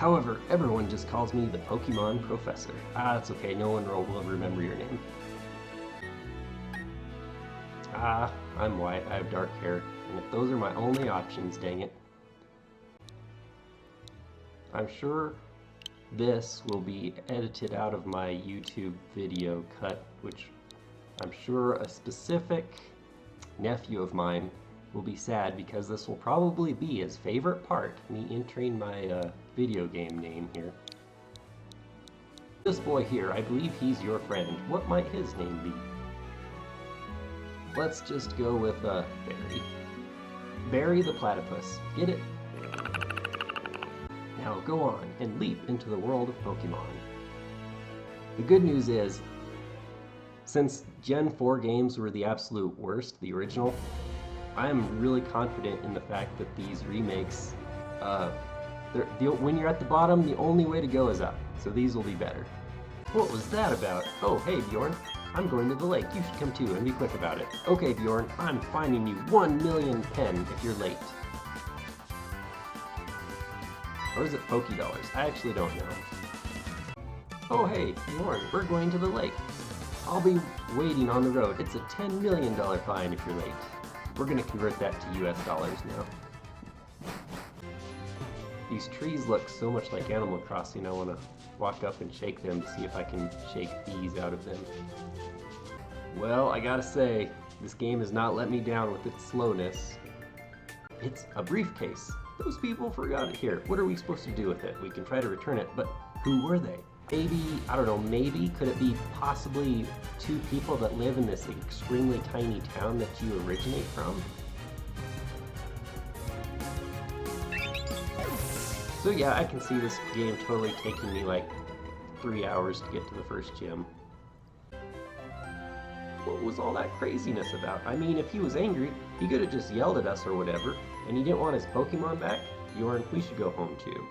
However, everyone just calls me the Pokemon Professor. That's okay, no one will remember your name. I'm white, I have dark hair, and if those are my only options, dang it. I'm sure this will be edited out of my YouTube video cut, which I'm sure a specific nephew of mine will be sad because this will probably be his favorite part, me entering my video game name here. This boy here, I believe he's your friend. What might his name be? Let's just go with Barry. Barry the Platypus. Get it? Now go on and leap into the world of Pokemon. The good news is, since Gen 4 games were the absolute worst, the original, I am really confident in the fact that these remakes, when you're at the bottom, the only way to go is up. So these will be better. What was that about? Oh, hey Bjorn, I'm going to the lake. You should come too and be quick about it. Okay Bjorn, I'm finding you 1 million pen if you're late. Or is it Pokédollars? I actually don't know. Oh hey, Bjorn, we're going to the lake. I'll be waiting on the road. It's a $10 million fine if you're late. We're going to convert that to US dollars now. These trees look so much like Animal Crossing, I want to walk up and shake them to see if I can shake bees out of them. Well, I gotta say, this game has not let me down with its slowness. It's a briefcase. Those people forgot it here. What are we supposed to do with it? We can try to return it, but who were they? Maybe, I don't know, maybe, could it be possibly two people that live in this extremely tiny town that you originate from? So yeah, I can see this game totally taking me like 3 hours to get to the first gym. What was all that craziness about? I mean, if he was angry, he could have just yelled at us or whatever, and he didn't want his Pokemon back? Bjorn, we should go home too.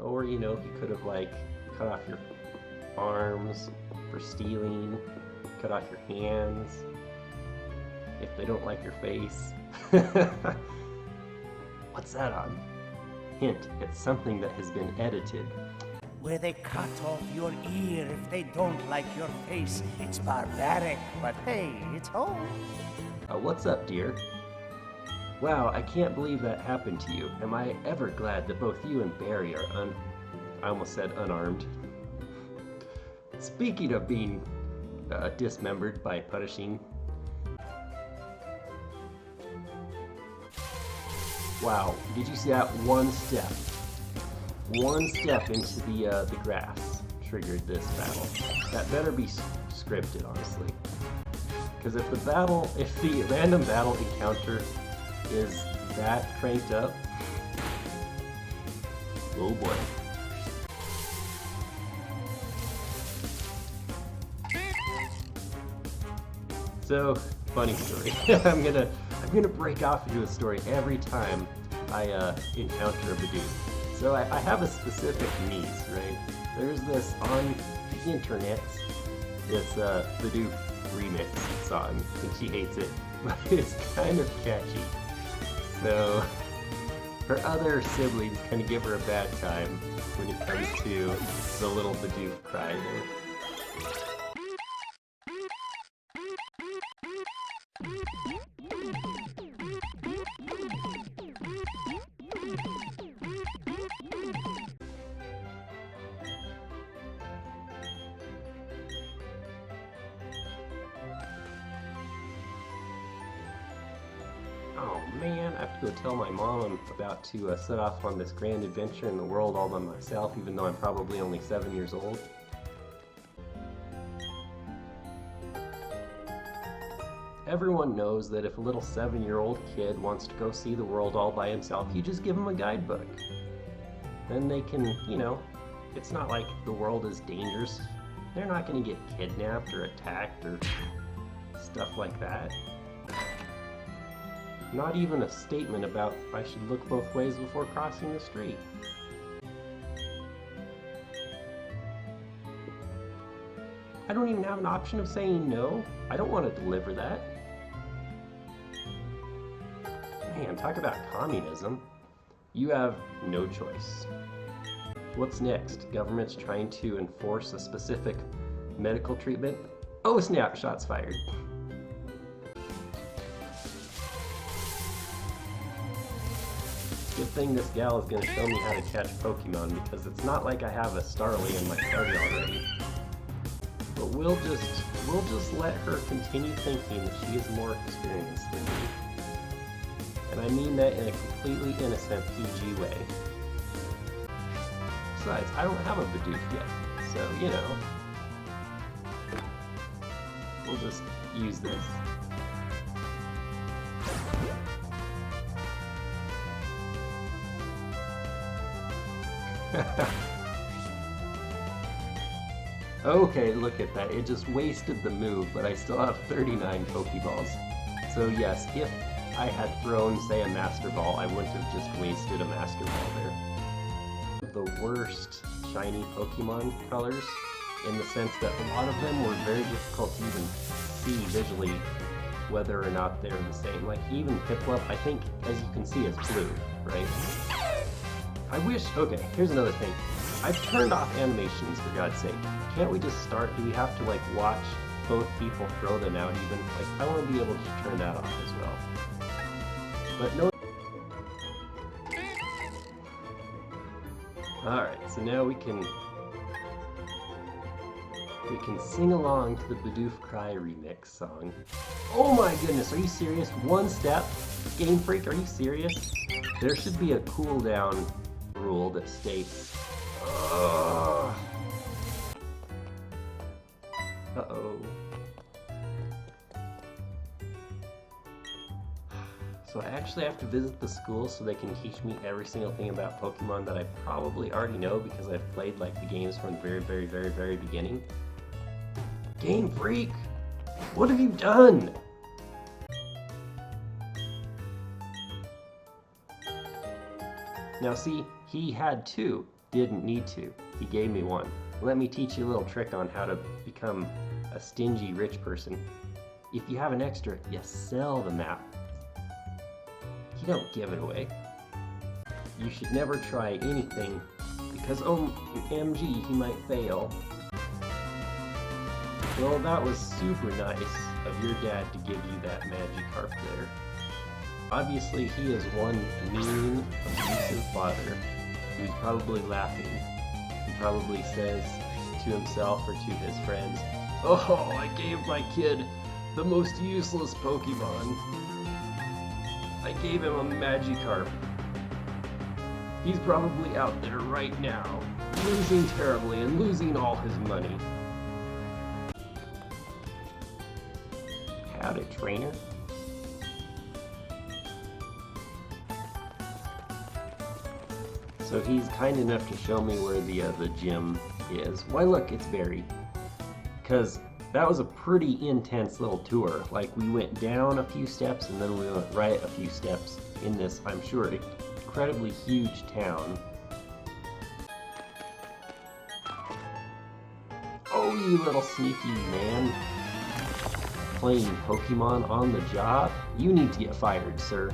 Or, you know, he could have, like, cut off your arms for stealing, cut off your hands, if they don't like your face. What's that on? Hint, it's something that has been edited. Where they cut off your ear if they don't like your face. It's barbaric, but hey, it's home. What's up, dear? Wow, I can't believe that happened to you. Am I ever glad that both you and Barry are I almost said unarmed. Speaking of being dismembered by punishing. Wow, did you see that one step? One step into the grass triggered this battle. That better be scripted, honestly. Because if the random battle encounter is that cranked up, oh boy. So, funny story. I'm gonna break off into a story every time I encounter a Bidoof. So I have a specific niece, right? There's this on the internet, this Bidoof remix song, and she hates it, but it's kind of catchy. So her other siblings kind of give her a bad time when it comes to the little Bidoof cry there. Oh man, I have to go tell my mom I'm about to set off on this grand adventure in the world all by myself, even though I'm probably only 7 years old. Everyone knows that if a little 7-year-old kid wants to go see the world all by himself, you just give him a guidebook. Then they can, you know, it's not like the world is dangerous. They're not going to get kidnapped or attacked or stuff like that. Not even a statement about I should look both ways before crossing the street. I don't even have an option of saying no. I don't want to deliver that. Man, talk about communism. You have no choice. What's next? Government's trying to enforce a specific medical treatment? Oh snap, shots fired. Good thing this gal is going to show me how to catch Pokemon, because it's not like I have a Starly in my party already. But we'll just let her continue thinking that she is more experienced than me. And I mean that in a completely innocent PG way. Besides, I don't have a Bidoof yet, so, you know. We'll just use this. Okay, look at that. It just wasted the move, but I still have 39 Pokeballs. So yes, if I had thrown, say, a Master Ball, I wouldn't have just wasted a Master Ball there. The worst shiny Pokemon colors, in the sense that a lot of them were very difficult to even see visually whether or not they're the same. Like even Piplup, I think, as you can see, is blue, right? I wish, okay, here's another thing. I've turned off animations, for God's sake. Can't we just start? Do we have to, like, watch both people throw them out even? Like, I want to be able to turn that off as well. But no. Alright, so now we can sing along to the Bidoof Cry remix song. Oh my goodness, are you serious? One step? Game Freak, are you serious? There should be a cooldown rule that states... Uh-oh. So I actually have to visit the school so they can teach me every single thing about Pokemon that I probably already know because I've played like the games from the very beginning. Game Freak! What have you done? Now see, he had two, didn't need to. He gave me one. Let me teach you a little trick on how to become a stingy rich person. If you have an extra, you sell the map. You don't give it away. You should never try anything because, oh, MG, he might fail. Well, that was super nice of your dad to give you that Magikarp there. Obviously, he is one mean, abusive father who's probably laughing. He probably says to himself or to his friends, "Oh, I gave my kid the most useless Pokemon. I gave him a Magikarp. He's probably out there right now, losing terribly and losing all his money." Had a trainer? So he's kind enough to show me where the gym is. Why look, it's Barry. Because that was a pretty intense little tour. Like we went down a few steps and then we went right a few steps in this, I'm sure, incredibly huge town. Oh, you little sneaky man. Playing Pokemon on the job? You need to get fired, sir.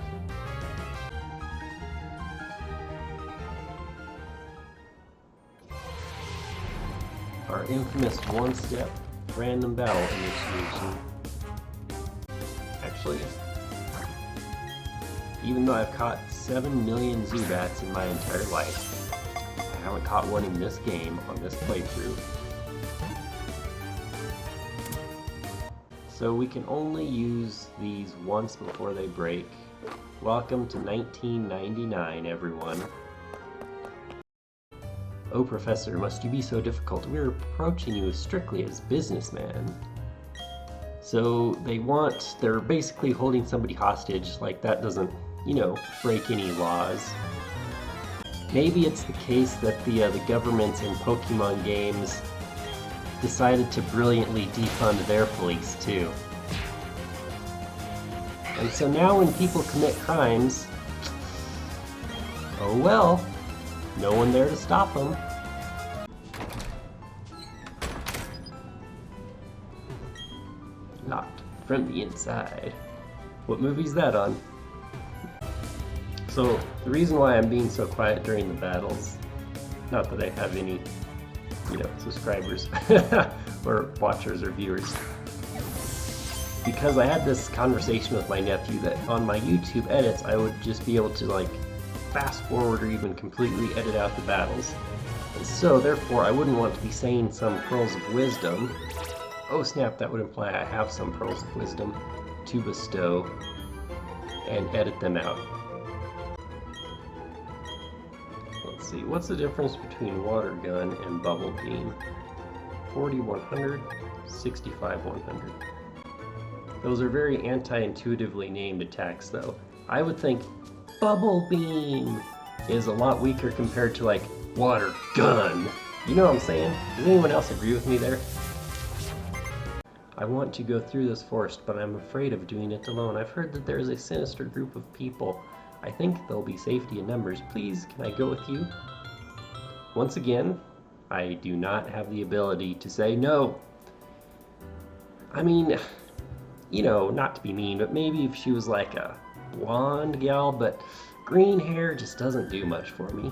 Our infamous one-step random battle initiation. Actually, even though I've caught 7 million Zubats in my entire life, I haven't caught one in this game on this playthrough. So we can only use these once before they break. Welcome to 1999, everyone. Oh, Professor, must you be so difficult? We're approaching you strictly as businessmen. So they're basically holding somebody hostage, like that doesn't, you know, break any laws. Maybe it's the case that the governments in Pokemon games decided to brilliantly defund their police too. And so now when people commit crimes, oh well, no one there to stop them. Locked from the inside. What movie's that on? So the reason why I'm being so quiet during the battles, not that I have any, subscribers or watchers or viewers, because I had this conversation with my nephew that on my YouTube edits I would just be able to like fast forward or even completely edit out the battles. And so therefore I wouldn't want to be saying some pearls of wisdom. Oh snap, that would imply I have some pearls of wisdom to bestow and edit them out. Let's see, what's the difference between water gun and bubble beam? 40-100, 65-100. Those are very anti-intuitively named attacks though. I would think bubble beam is a lot weaker compared to like water gun. You know what I'm saying? Does anyone else agree with me there? I want to go through this forest, but I'm afraid of doing it alone. I've heard that there is a sinister group of people. I think there'll be safety in numbers. Please, can I go with you? Once again, I do not have the ability to say no. I mean, not to be mean, but maybe if she was like a blonde gal, but green hair just doesn't do much for me.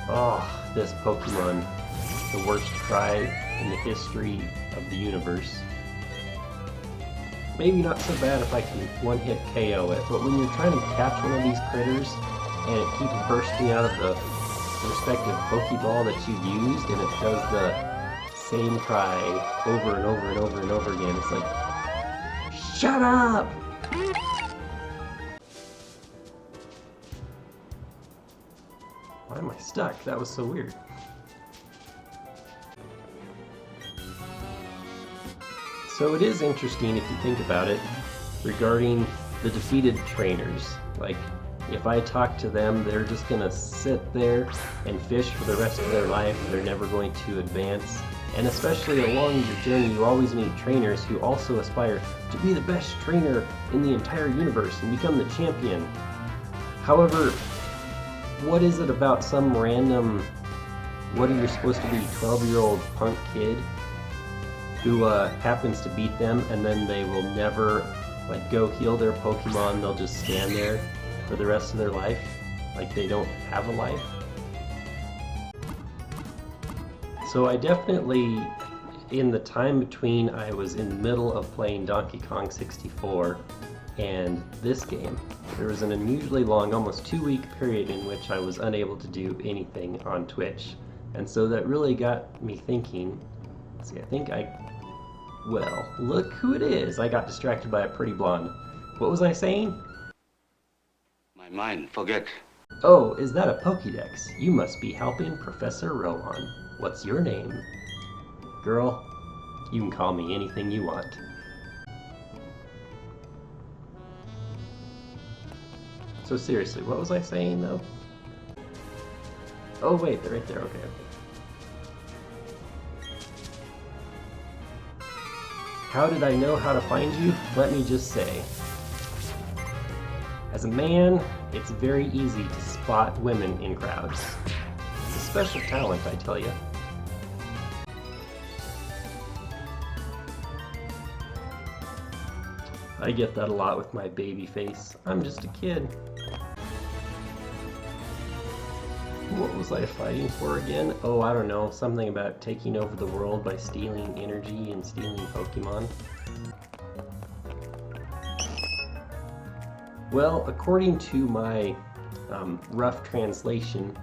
Oh, this Pokemon, the worst try in the history of the universe. Maybe not so bad if I can one-hit KO it, but when you're trying to catch one of these critters and it keeps bursting out of the respective Pokeball that you used and it does the same try over and over and over and over again, it's like, shut up! Why am I stuck? That was so weird. So it is interesting if you think about it regarding the defeated trainers. Like, if I talk to them, they're just gonna sit there and fish for the rest of their life. They're never going to advance. And especially along your journey, you always meet trainers who also aspire to be the best trainer in the entire universe and become the champion. However, what is it about some random, what are you supposed to be, 12-year-old punk kid who happens to beat them and then they will never go heal their Pokemon, they'll just stand there for the rest of their life, like they don't have a life? So I definitely, in the time between I was in the middle of playing Donkey Kong 64 and this game, there was an unusually long, almost 2-week period in which I was unable to do anything on Twitch. And so that really got me thinking, let's see, well, look who it is. I got distracted by a pretty blonde. What was I saying? My mind, forget. Oh, is that a Pokédex? You must be helping Professor Rowan. What's your name? Girl, you can call me anything you want. So seriously, what was I saying though? Oh wait, they're right there, okay. How did I know how to find you? Let me just say. As a man, it's very easy to spot women in crowds. It's a special talent, I tell you. I get that a lot with my baby face. I'm just a kid. What was I fighting for again? Oh, I don't know. Something about taking over the world by stealing energy and stealing Pokemon. Well, according to my rough translation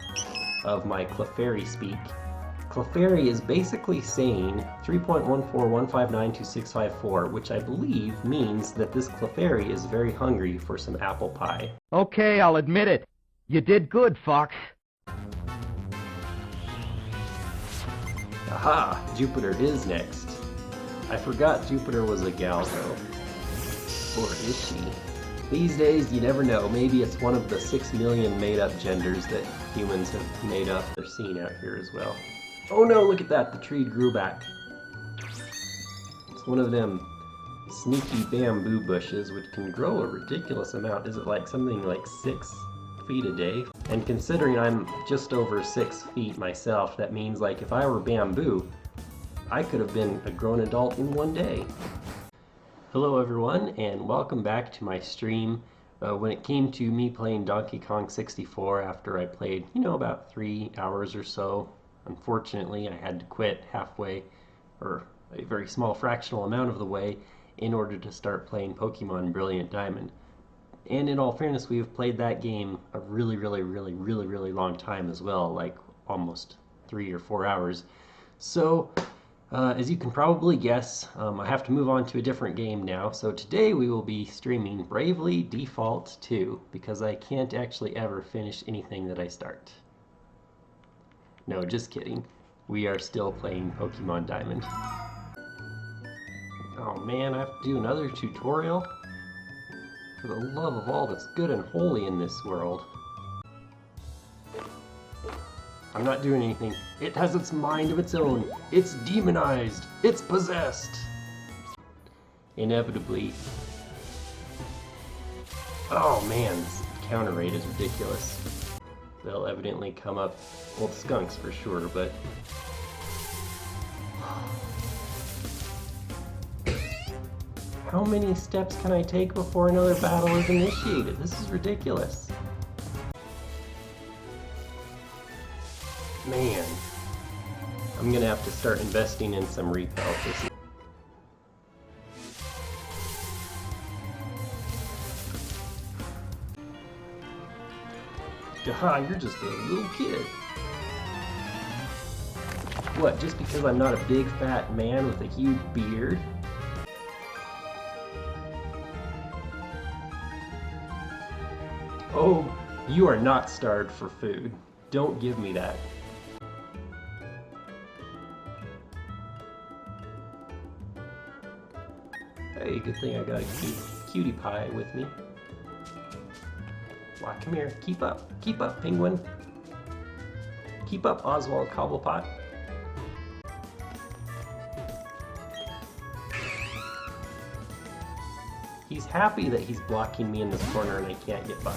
of my Clefairy speak, Clefairy is basically saying 3.141592654, which I believe means that this Clefairy is very hungry for some apple pie. Okay, I'll admit it. You did good, Fox. Aha! Jupiter is next. I forgot Jupiter was a gal though. Or is she? These days, you never know. Maybe it's one of the 6 million made-up genders that humans have made up. They're seen out here as well. Oh no, look at that! The tree grew back. It's one of them sneaky bamboo bushes which can grow a ridiculous amount. Is it like something like 6 feet a day? And considering I'm just over 6 feet myself, that means like if I were bamboo, I could have been a grown adult in one day. Hello everyone, and welcome back to my stream When it came to me playing Donkey Kong 64 after I played, about 3 hours or so, unfortunately I had to quit halfway, or a very small fractional amount of the way, in order to start playing Pokemon Brilliant Diamond. And in all fairness, we have played that game a really long time as well, like almost 3 or 4 hours. So, as you can probably guess, I have to move on to a different game now. So today we will be streaming Bravely Default 2, because I can't actually ever finish anything that I start. No, just kidding. We are still playing Pokemon Diamond. Oh man, I have to do another tutorial? For the love of all that's good and holy in this world. I'm not doing anything. It has its mind of its own. It's demonized. It's possessed. Inevitably. Oh man, this counter rate is ridiculous. They'll evidently come up, well, skunks for sure, but... How many steps can I take before another battle is initiated? This is ridiculous. Man, I'm gonna have to start investing in some repel. Haha, you're just a little kid. What, just because I'm not a big fat man with a huge beard? Oh, you are not starved for food. Don't give me that. Hey, good thing I got a cutie pie with me. Why, come here. Keep up, penguin. Keep up, Oswald Cobblepot. He's happy that he's blocking me in this corner and I can't get by.